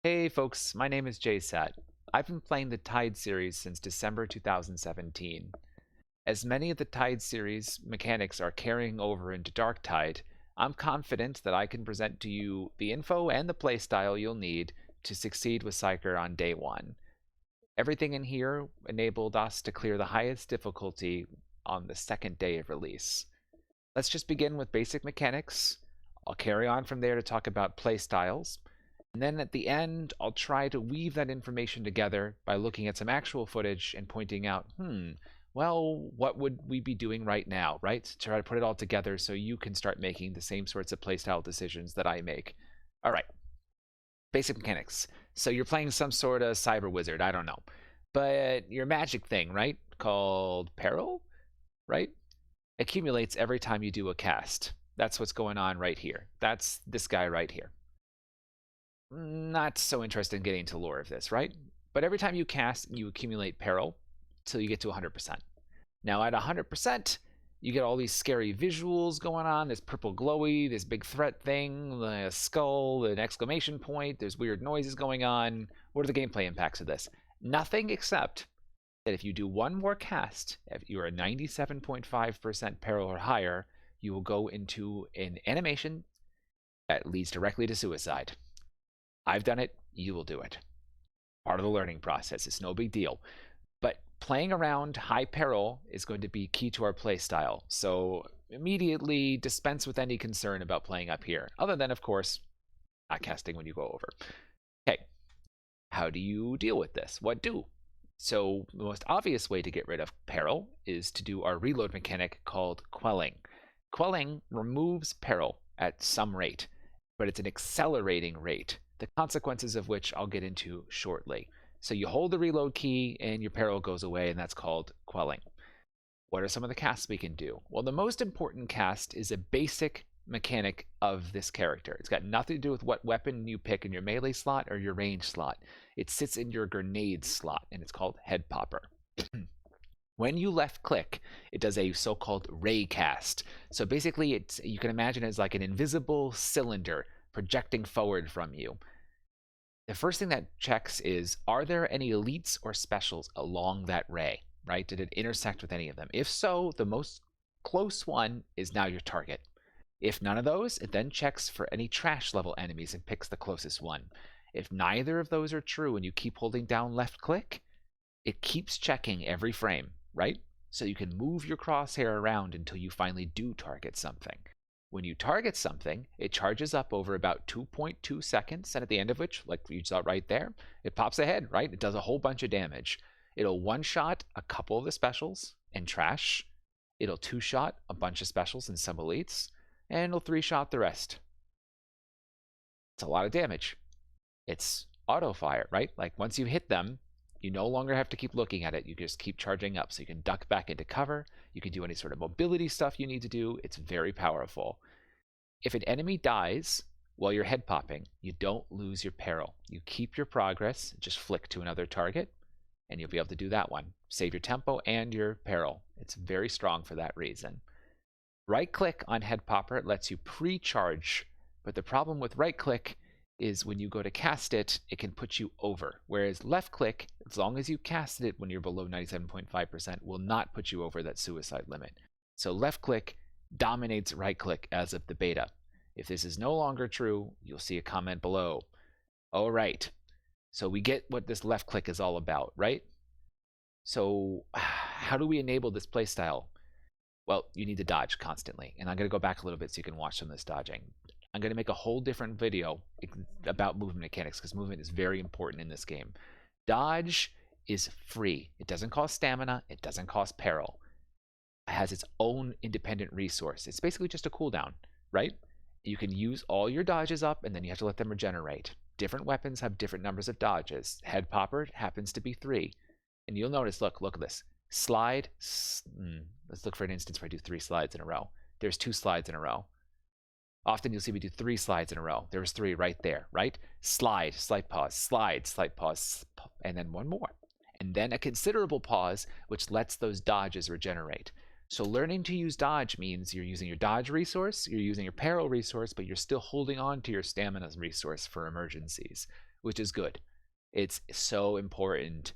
Hey folks, my name is JSat. I've been playing the Tide series since December 2017. As many of the Tide series mechanics are carrying over into Darktide, I'm confident that I can present to you the info and the playstyle you'll need to succeed with Psyker on day one. Everything in here enabled us to clear the highest difficulty on the second day of release. Let's just begin with basic mechanics. I'll carry on from there to talk about playstyles. And then at the end, I'll try to weave that information together by looking at some actual footage and pointing out, well, what would we be doing right now, right? To try to put it all together so you can start making the same sorts of playstyle decisions that I make. All right, basic mechanics. So you're playing some sort of cyber wizard, I don't know. But your magic thing, right? Called peril, right? Accumulates every time you do a cast. That's what's going on right here. That's this guy right here. Not so interested in getting into lore of this, right? But every time you cast, you accumulate peril till you get to 100%. Now at 100%, you get all these scary visuals going on. This purple glowy, this big threat thing, the skull, an exclamation point. There's weird noises going on. What are the gameplay impacts of this? Nothing except that if you do one more cast, if you are 97.5% peril or higher, you will go into an animation that leads directly to suicide. I've done it, you will do it. Part of the learning process. It's no big deal. But playing around high peril is going to be key to our play style. So immediately dispense with any concern about playing up here, other than, of course, not casting when you go over. Okay, how do you deal with this? What do? So the most obvious way to get rid of peril is to do our reload mechanic called quelling. Quelling removes peril at some rate, but it's an accelerating rate, the consequences of which I'll get into shortly. So you hold the reload key and your peril goes away, and that's called quelling. What are some of the casts we can do? Well, the most important cast is a basic mechanic of this character. It's got nothing to do with what weapon you pick in your melee slot or your range slot. It sits in your grenade slot, and it's called headpopper. When you left click, it does a so-called ray cast. So basically, you can imagine it as like an invisible cylinder projecting forward from you. The first thing that checks is, are there any elites or specials along that ray, right? Did it intersect with any of them? If so, the most close one is now your target. If none of those, it then checks for any trash level enemies and picks the closest one. If neither of those are true and you keep holding down left click, it keeps checking every frame, right? So you can move your crosshair around until you finally do target something. When you target something, it charges up over about 2.2 seconds, and at the end of which, like you saw right there, it pops ahead, right? It does a whole bunch of damage. It'll one-shot a couple of the specials and trash. It'll two-shot a bunch of specials and some elites, and it'll three-shot the rest. It's a lot of damage. It's auto-fire, right? Like once you hit them, you no longer have to keep looking at it. You just keep charging up. So you can duck back into cover. You can do any sort of mobility stuff you need to do. It's very powerful. If an enemy dies while you're head popping, you don't lose your peril. You keep your progress, just flick to another target, and you'll be able to do that one. Save your tempo and your peril. It's very strong for that reason. Right click on head popper, it lets you pre-charge. But the problem with right click is when you go to cast it, it can put you over. Whereas left click, as long as you casted it when you're below 97.5%, will not put you over that suicide limit. So left click dominates right click as of the beta. If this is no longer true, you'll see a comment below. All right, so we get what this left click is all about, right? So how do we enable this playstyle? Well, you need to dodge constantly. And I'm going to go back a little bit so you can watch some of this dodging. I'm going to make a whole different video about movement mechanics because movement is very important in this game. Dodge is free. It doesn't cost stamina. It doesn't cost peril. It has its own independent resource. It's basically just a cooldown, right? You can use all your dodges up and then you have to let them regenerate. Different weapons have different numbers of dodges. Head popper happens to be 3. And you'll notice, look at this. Slide. Let's look for an instance where I do 3 slides in a row. There's 2 slides in a row. Often you'll see me do 3 slides in a row. There was 3 right there, right? Slide, slight pause, slide, slight pause, and then one more. And then a considerable pause, which lets those dodges regenerate. So learning to use dodge means you're using your dodge resource, you're using your peril resource, but you're still holding on to your stamina resource for emergencies, which is good. It's so important.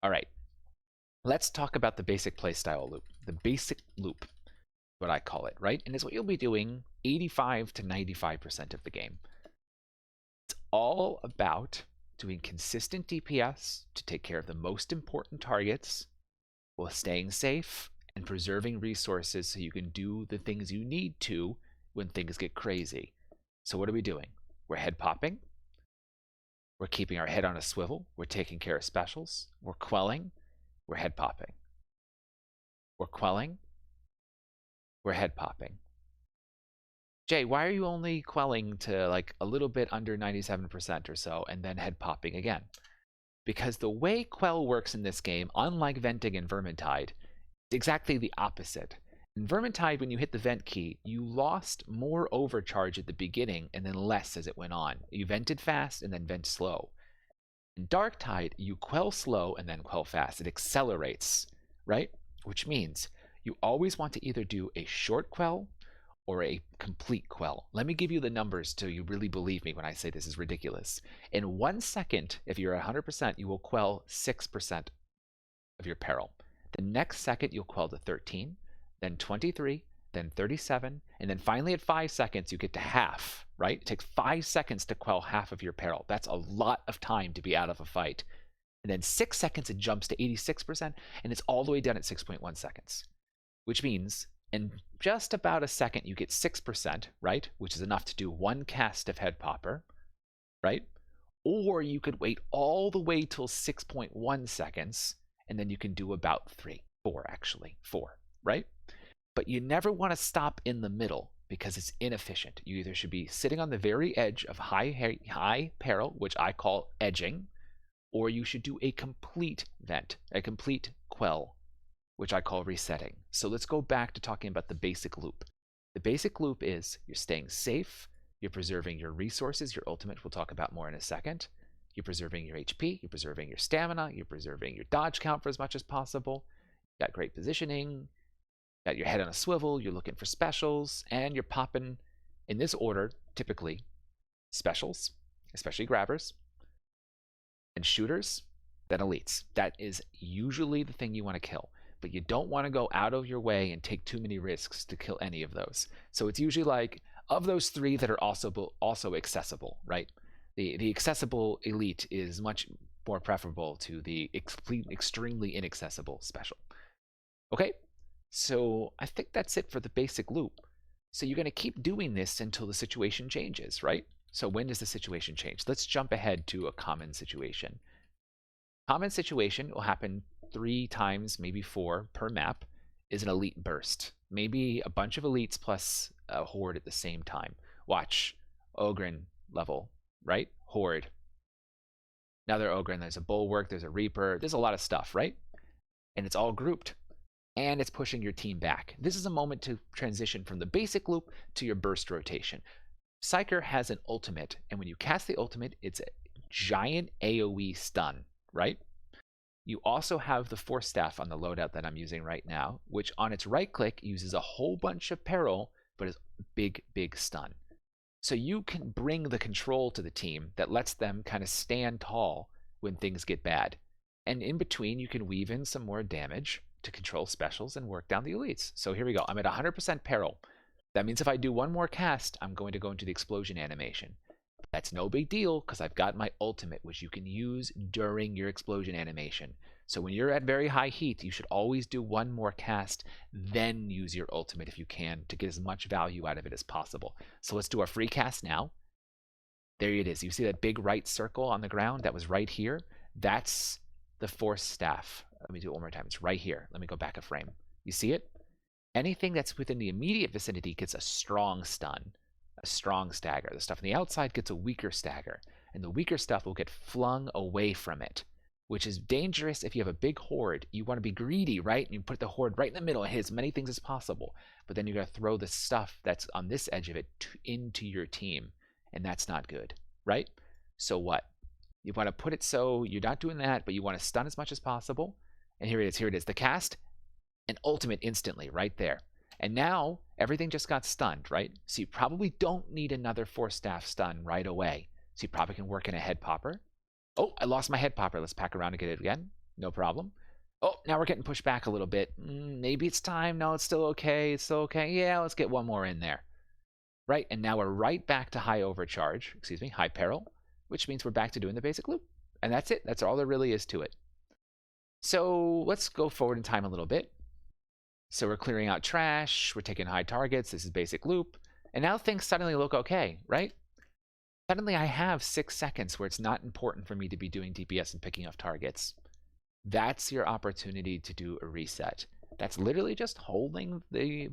All right, let's talk about the basic playstyle loop. The basic loop, what I call it, right? And it's what you'll be doing 85 to 95% of the game. It's all about doing consistent DPS to take care of the most important targets while staying safe and preserving resources so you can do the things you need to when things get crazy. So what are we doing? We're head popping. We're keeping our head on a swivel. We're taking care of specials. We're quelling. We're head popping. We're quelling. We're head popping. Jay, why are you only quelling to like a little bit under 97% or so and then head popping again? Because the way quell works in this game, unlike venting and Vermintide, it's exactly the opposite. In Vermintide, when you hit the vent key, you lost more overcharge at the beginning and then less as it went on. You vented fast and then vent slow. In Darktide, you quell slow and then quell fast. It accelerates, right? Which means you always want to either do a short quell or a complete quell. Let me give you the numbers so you really believe me when I say this is ridiculous. In 1 second, if you're at 100%, you will quell 6% of your peril. The next second, you'll quell to 13, then 23, then 37, and then finally at 5 seconds, you get to half, right? It takes 5 seconds to quell half of your peril. That's a lot of time to be out of a fight. And then 6 seconds, it jumps to 86%, and it's all the way done at 6.1 seconds, which means in just about a second, you get 6%, right? Which is enough to do 1 cast of Head Popper, right? Or you could wait all the way till 6.1 seconds, and then you can do about 4, right? But you never want to stop in the middle because it's inefficient. You either should be sitting on the very edge of high peril, which I call edging, or you should do a complete vent, a complete quell, which I call resetting. So let's go back to talking about the basic loop. The basic loop is you're staying safe, you're preserving your resources, your ultimate we'll talk about more in a second. You're preserving your HP, you're preserving your stamina, you're preserving your dodge count for as much as possible. You got great positioning, got your head on a swivel, you're looking for specials, and you're popping in this order, typically, specials, especially grabbers, and shooters, then elites. That is usually the thing you want to kill. But you don't want to go out of your way and take too many risks to kill any of those. So it's usually like, of those 3 that are also accessible, right? The accessible elite is much more preferable to the extremely inaccessible special. Okay, so I think that's it for the basic loop. So you're going to keep doing this until the situation changes, right? So when does the situation change? Let's jump ahead to a common situation. Common situation will happen 3 times, maybe 4 per map, is an elite burst. Maybe a bunch of elites plus a horde at the same time. Watch, ogryn level, right? Horde. Another ogryn, there's a bulwark, there's a reaper, there's a lot of stuff, right? And it's all grouped. And it's pushing your team back. This is a moment to transition from the basic loop to your burst rotation. Psyker has an ultimate, and when you cast the ultimate, it's a giant AoE stun, right? You also have the Force Staff on the loadout that I'm using right now, which on its right click uses a whole bunch of peril, but is big, big stun. So you can bring the control to the team that lets them kind of stand tall when things get bad. And in between, you can weave in some more damage to control specials and work down the elites. So here we go. I'm at 100% peril. That means if I do 1 more cast, I'm going to go into the explosion animation. That's no big deal because I've got my ultimate, which you can use during your explosion animation. So when you're at very high heat, you should always do 1 more cast, then use your ultimate if you can to get as much value out of it as possible. So let's do our free cast now. There it is. You see that big right circle on the ground? That was right here. That's the Force Staff. Let me do it one more time. It's right here. Let me go back a frame. You see it? Anything that's within the immediate vicinity gets a strong stun, a strong stagger. The stuff on the outside gets a weaker stagger, and the weaker stuff will get flung away from it, which is dangerous if you have a big horde. You want to be greedy, right? And you put the horde right in the middle and hit as many things as possible. But then you're going to throw the stuff that's on this edge of it into your team, and that's not good, right? So what? You want to put it so you're not doing that, but you want to stun as much as possible. And here it is. Here it is. The cast. and ultimate instantly right there. And now everything just got stunned, right? So you probably don't need another force staff stun right away. So you probably can work in a head popper. Oh, I lost my head popper. Let's pack around and get it again. No problem. Oh, now we're getting pushed back a little bit. Maybe it's time. No, it's still okay. It's still okay. Yeah, let's get one more in there. Right, and now we're right back to high overcharge, high peril, which means we're back to doing the basic loop. And that's it. That's all there really is to it. So let's go forward in time a little bit. So we're clearing out trash. We're taking high targets. This is basic loop. And now things suddenly look okay, right? Suddenly I have 6 seconds where it's not important for me to be doing DPS and picking up targets. That's your opportunity to do a reset. That's literally just holding the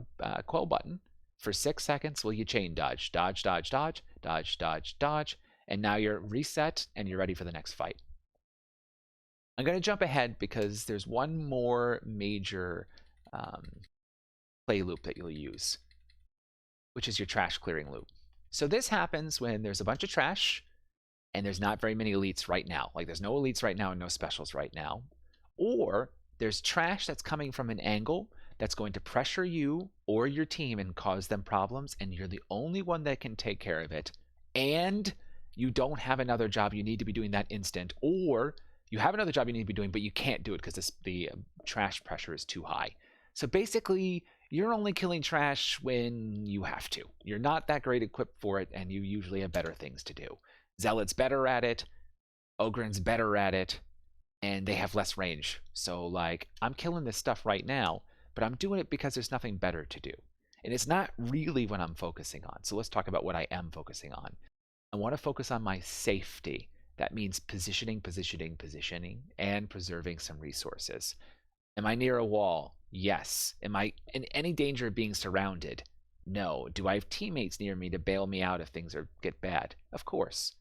quell button for 6 seconds while you chain dodge, dodge, dodge, dodge, dodge, dodge, dodge, and now you're reset and you're ready for the next fight. I'm going to jump ahead because there's one more major play loop that you'll use, which is your trash clearing loop. So this happens when there's a bunch of trash and there's not very many elites right now. Like there's no elites right now and no specials right now. Or there's trash that's coming from an angle that's going to pressure you or your team and cause them problems, and you're the only one that can take care of it. And you don't have another job you need to be doing that instant, or you have another job you need to be doing, but you can't do it because the trash pressure is too high. So basically, you're only killing trash when you have to. You're not that great equipped for it, and you usually have better things to do. Zealot's better at it, Ogryn's better at it, and they have less range. So like, I'm killing this stuff right now, but I'm doing it because there's nothing better to do. And it's not really what I'm focusing on. So let's talk about what I am focusing on. I want to focus on my safety. That means positioning, positioning, positioning, and preserving some resources. Am I near a wall? Yes. Am I in any danger of being surrounded? No. Do I have teammates near me to bail me out if things get bad? Of course.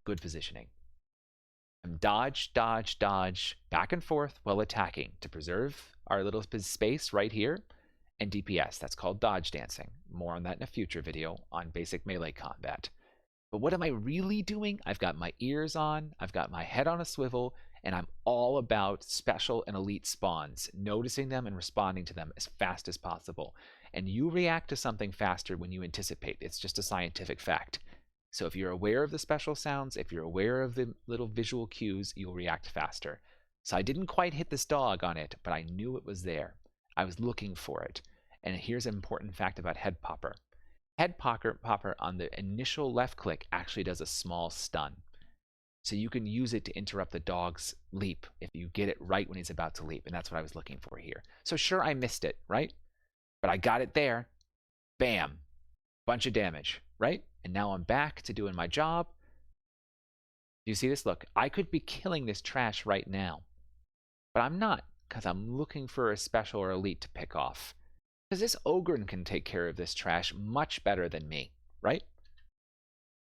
Good positioning. I'm dodge, dodge, dodge, back and forth while attacking to preserve our little space right here, and DPS. That's called dodge dancing. More on that in a future video on basic melee combat. But what am I really doing? I've got my ears on, I've got my head on a swivel, and I'm all about special and elite spawns, noticing them and responding to them as fast as possible. And you react to something faster when you anticipate. It's just a scientific fact. So if you're aware of the special sounds, if you're aware of the little visual cues, you'll react faster. So I didn't quite hit this dog on it, but I knew it was there. I was looking for it. And here's an important fact about head popper. Head popper on the initial left click actually does a small stun. So you can use it to interrupt the dog's leap if you get it right when he's about to leap. And that's what I was looking for here. So sure, I missed it, right? But I got it there. Bam. Bunch of damage, right? And now I'm back to doing my job. Do you see this? Look, I could be killing this trash right now, but I'm not because I'm looking for a special or elite to pick off. Because this ogryn can take care of this trash much better than me, right?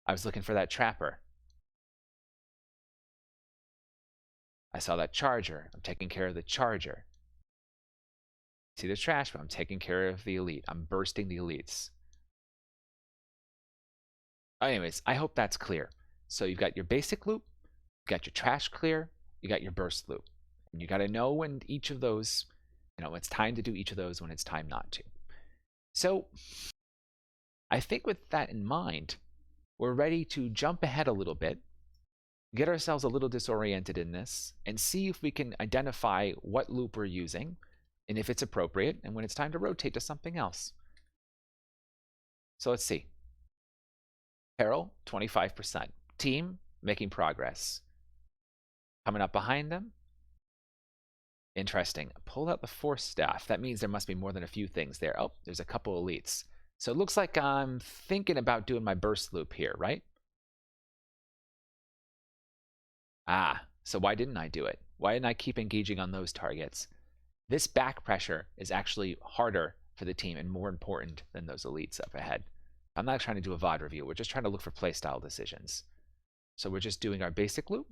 I was looking for that trapper. I saw that charger. I'm taking care of the charger. See the trash, but I'm taking care of the elite. I'm bursting the elites. Anyways, I hope that's clear. So you've got your basic loop, you've got your trash clear, you got your burst loop. And you got to know when each of those, it's time to do each of those, when it's time not to. So I think with that in mind, we're ready to jump ahead a little bit, get ourselves a little disoriented in this, and see if we can identify what loop we're using, and if it's appropriate, and when it's time to rotate to something else. So let's see. Peril, 25%. Team, making progress. Coming up behind them. Interesting. Pulled out the force staff. That means there must be more than a few things there. Oh, there's a couple elites. So it looks like I'm thinking about doing my burst loop here, right? Ah, so why didn't I do it? Why didn't I keep engaging on those targets? This back pressure is actually harder for the team and more important than those elites up ahead. I'm not trying to do a VOD review. We're just trying to look for playstyle decisions. So we're just doing our basic loop.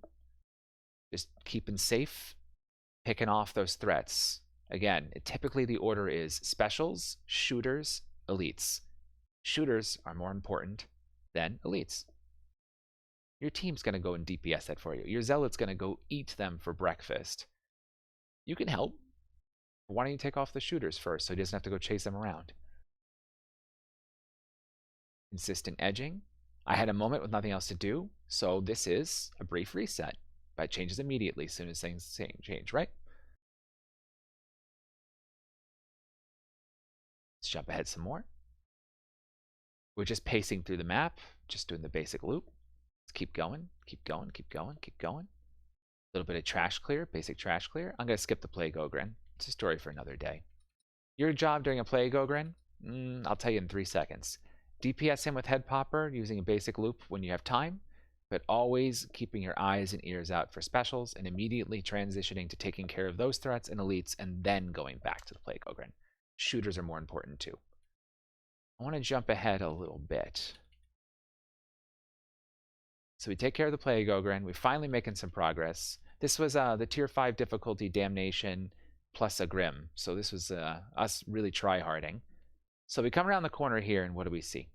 Just keeping safe, picking off those threats. Again, typically the order is specials, shooters, elites. Shooters are more important than elites. Your team's going to go and DPS that for you. Your zealot's going to go eat them for breakfast. You can help. Why don't you take off the shooters first so he doesn't have to go chase them around? Consistent edging. I had a moment with nothing else to do, so this is a brief reset. But it changes immediately as soon as things change, right? Let's jump ahead some more. We're just pacing through the map, just doing the basic loop. Let's keep going, keep going, keep going, keep going. A little bit of trash clear, basic trash clear. I'm going to skip the plague ogryn. It's a story for another day. Your job during a plague ogryn? I'll tell you in 3 seconds. DPS him with headpopper using a basic loop when you have time, but always keeping your eyes and ears out for specials and immediately transitioning to taking care of those threats and elites and then going back to the plague ogryn. Shooters are more important too. I want to jump ahead a little bit. So we take care of the plague ogryn. We're finally making some progress. This was the tier 5 difficulty Damnation plus a Grim. So this was us really try-harding. So we come around the corner here, and what do we see?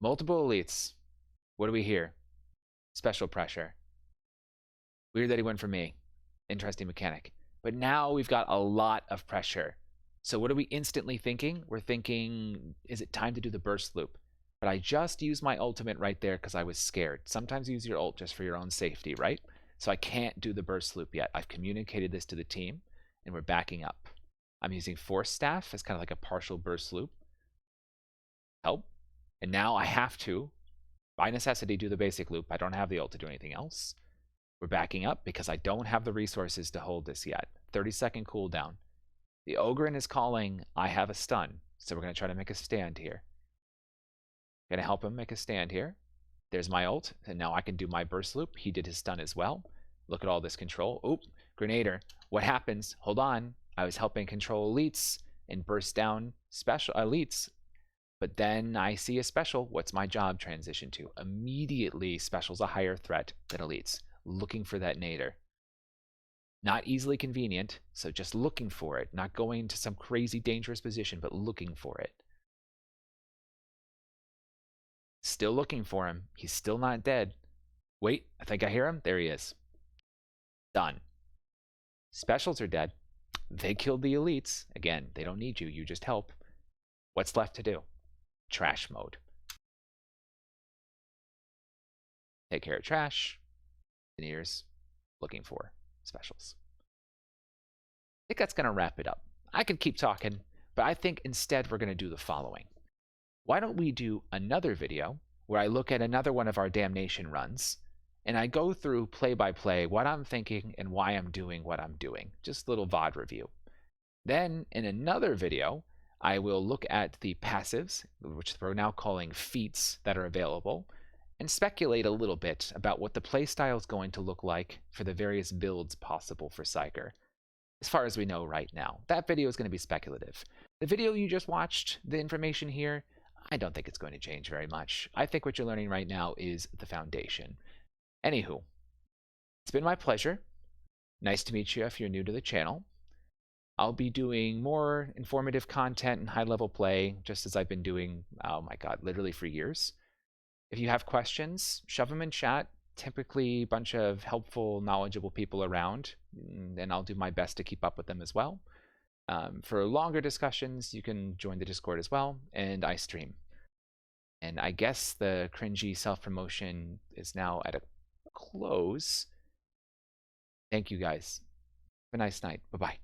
Multiple elites. What do we hear? Special pressure. Weird that he went for me. Interesting mechanic. But now we've got a lot of pressure. So what are we instantly thinking? We're thinking, is it time to do the burst loop? But I just used my ultimate right there because I was scared. Sometimes you use your ult just for your own safety, right? So I can't do the burst loop yet. I've communicated this to the team, and we're backing up. I'm using Force Staff as kind of like a partial burst loop. Help. And now I have to, by necessity, do the basic loop. I don't have the ult to do anything else. We're backing up because I don't have the resources to hold this yet. 30-second cooldown. The ogryn is calling, I have a stun. So we're going to try to make a stand here. Going to help him make a stand here. There's my ult, and now I can do my burst loop. He did his stun as well. Look at all this control. Oop, Grenader. What happens? Hold on. I was helping control elites and burst down special elites. But then I see a special. What's my job transition to? Immediately, special's a higher threat than elites. Looking for that nader. Not easily convenient, so just looking for it. Not going to some crazy dangerous position, but looking for it. Still looking for him. He's still not dead. Wait, I think I hear him. There he is. Done. Specials are dead. They killed the elites. Again, they don't need you. You just help. What's left to do? Trash mode. Take care of trash. Engineers looking for specials. I think that's going to wrap it up. I could keep talking, but I think instead we're going to do the following. Why don't we do another video where I look at another one of our Damnation runs, and I go through play by play what I'm thinking and why I'm doing what I'm doing. Just a little VOD review. Then in another video, I will look at the passives, which we're now calling feats that are available, and speculate a little bit about what the playstyle is going to look like for the various builds possible for Psyker. As far as we know right now, that video is going to be speculative. The video you just watched, the information here, I don't think it's going to change very much. I think what you're learning right now is the foundation. Anywho, it's been my pleasure. Nice to meet you if you're new to the channel. I'll be doing more informative content and high-level play, just as I've been doing, oh my god, literally for years. If you have questions, shove them in chat. Typically a bunch of helpful, knowledgeable people around, and I'll do my best to keep up with them as well. For longer discussions, you can join the Discord as well, and I stream. And I guess the cringy self-promotion is now at a close. Thank you guys. Have a nice night. Bye-bye.